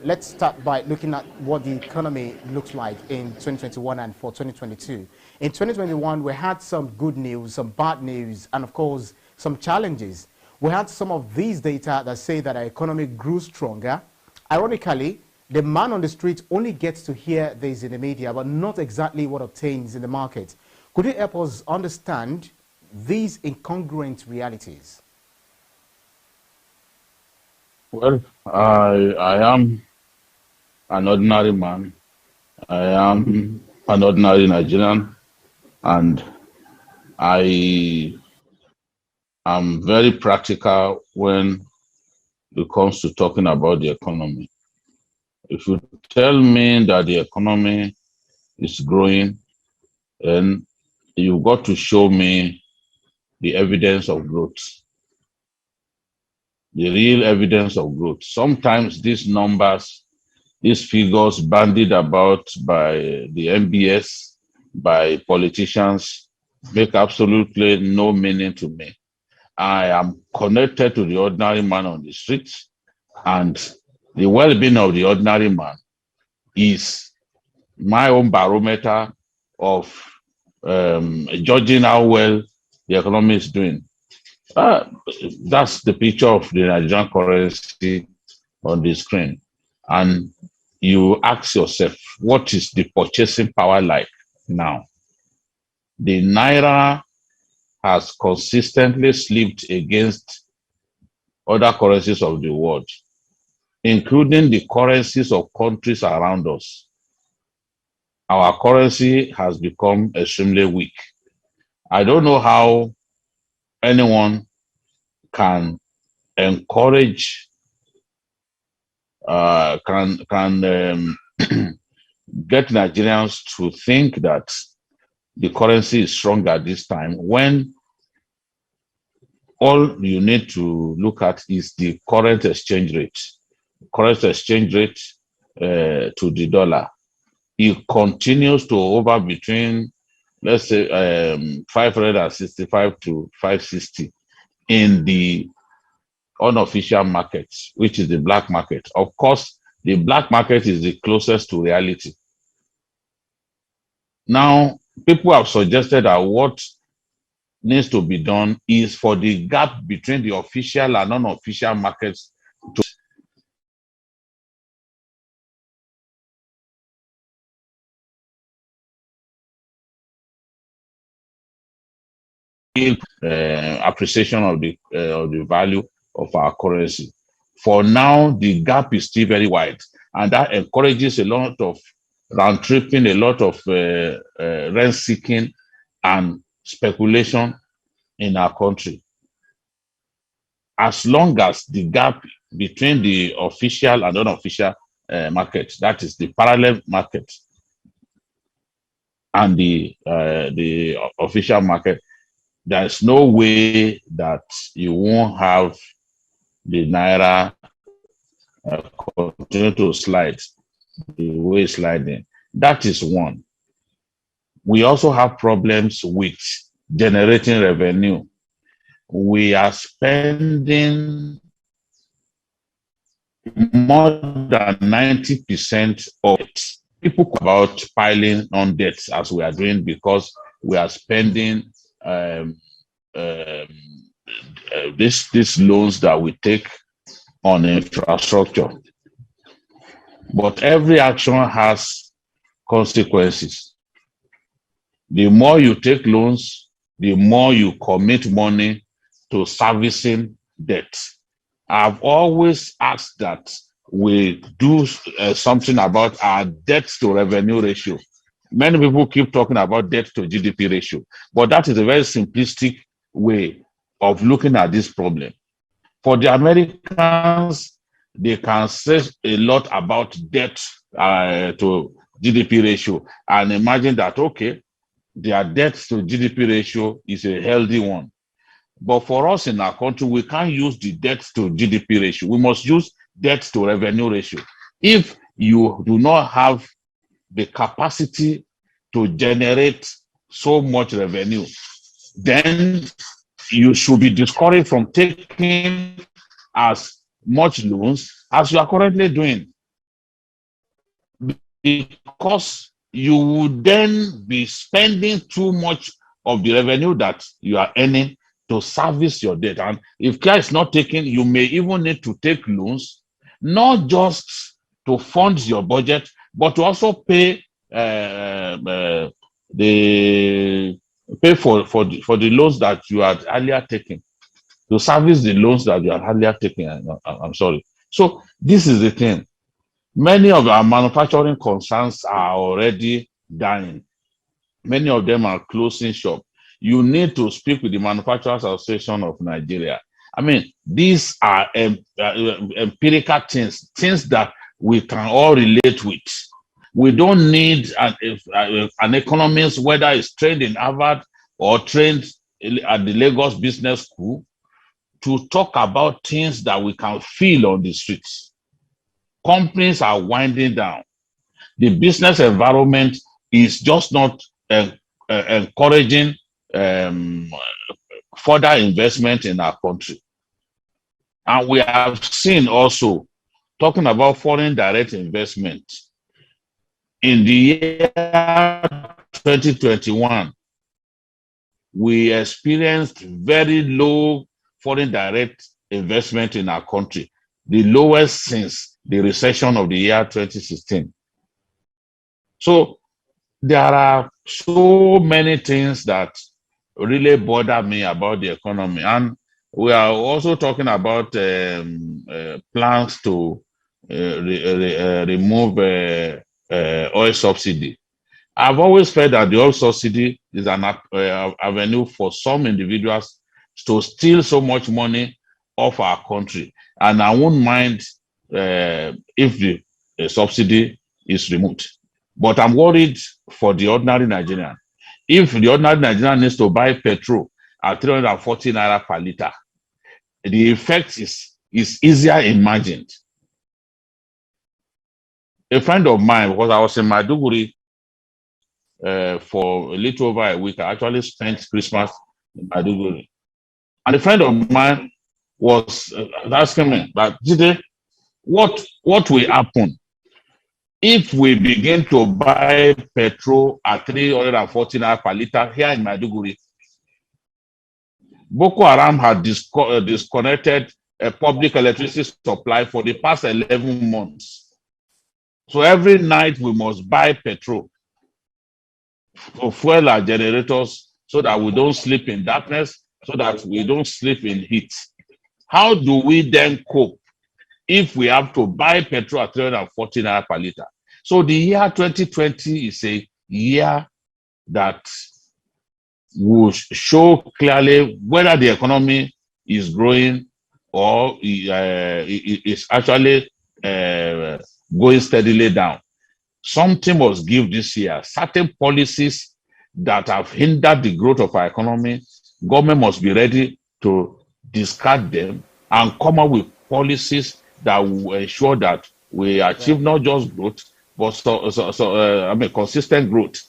let's start by looking at what the economy looks like in 2021 and for 2022. In 2021, we had some good news, some bad news, and of course, some challenges. We had some of these data that say that our economy grew stronger. Ironically, the man on the street only gets to hear this in the media, but not exactly what obtains in the market. Could you help us understand these incongruent realities? Well, I am an ordinary man. I am an ordinary Nigerian, and I am very practical when it comes to talking about the economy. If you tell me that the economy is growing, then you've got to show me the evidence of growth, the real evidence of growth. Sometimes these numbers, these figures bandied about by the MBS, by politicians, make absolutely no meaning to me. I am connected to the ordinary man on the streets, and the well-being of the ordinary man is my own barometer of judging how well the economy is doing. That's the picture of the Nigerian currency on the screen. And you ask yourself, what is the purchasing power like now? The Naira has consistently slipped against other currencies of the world, including the currencies of countries around us. Our currency has become extremely weak. I don't know how anyone can encourage, get Nigerians to think that the currency is strong at this time, when all you need to look at is the current exchange rate. Current exchange rate to the dollar. It continues to hover between, let's say, 565 to 560 in the unofficial market, which is the black market. Of course, the black market is the closest to reality. Now, people have suggested that what needs to be done is for the gap between the official and unofficial markets to appreciation of the value of our currency. For now, the gap is still very wide, and that encourages a lot of round tripping, a lot of rent seeking and speculation in our country. As long as the gap between the official and unofficial market, that is the parallel market, and the official market, there's no way that you won't have the Naira continue to slide the way it's sliding. That is one. We also have problems with generating revenue. We are spending more than 90% of it. People about piling on debts as we are doing because we are spending these loans that we take on infrastructure. But every action has consequences. The more you take loans, the more you commit money to servicing debt. I've always asked that we do something about our debt to revenue ratio. Many people keep talking about debt to GDP ratio, but that is a very simplistic way of looking at this problem. For the Americans, they can say a lot about debt to GDP ratio and imagine that, okay, their debt to GDP ratio is a healthy one. But for us in our country, we can't use the debt to GDP ratio. We must use debt to revenue ratio. If you do not have the capacity to generate so much revenue, then you should be discouraged from taking as much loans as you are currently doing. because you would then be spending too much of the revenue that you are earning to service your debt. And if care is not taken, you may even need to take loans, not just to fund your budget, but to also pay for the loans that you had earlier taken, to service the loans that you had earlier taken. I'm sorry. So this is the thing. Many of our manufacturing concerns are already dying. Many of them are closing shop. You need to speak with the Manufacturers Association of Nigeria. I mean, these are empirical things that we can all relate with. We don't need an economist, whether it's trained in Harvard or trained at the Lagos Business School, to talk about things that we can feel on the streets. Companies are winding down. The business environment is just not encouraging further investment in our country. And we have seen also, talking about foreign direct investment, in the year 2021, we experienced very low foreign direct investment in our country, the lowest since the recession of the year 2016. So there are so many things that really bother me about the economy. And we are also talking about plans to remove oil subsidy. I've always felt that the oil subsidy is an avenue for some individuals to steal so much money off our country. And I won't mind if the subsidy is removed. But I'm worried for the ordinary Nigerian. If the ordinary Nigerian needs to buy petrol at 340 naira per liter, the effect is easier imagined. A friend of mine, because I was in Maiduguri for a little over a week, I actually spent Christmas in Maiduguri. And a friend of mine was asking me, but Jide, what will happen if we begin to buy petrol at 340 naira per liter here in Maiduguri? Boko Haram had disconnected a public electricity supply for the past 11 months. So every night we must buy petrol to fuel our generators so that we don't sleep in darkness, so that we don't sleep in heat. How do we then cope if we have to buy petrol at 340 naira per liter? So the year 2020 is a year that will show clearly whether the economy is growing or is actually going steadily down. Something must give this year. Certain policies that have hindered the growth of our economy, government must be ready to discard them and come up with policies that will ensure that we achieve not just growth, but consistent growth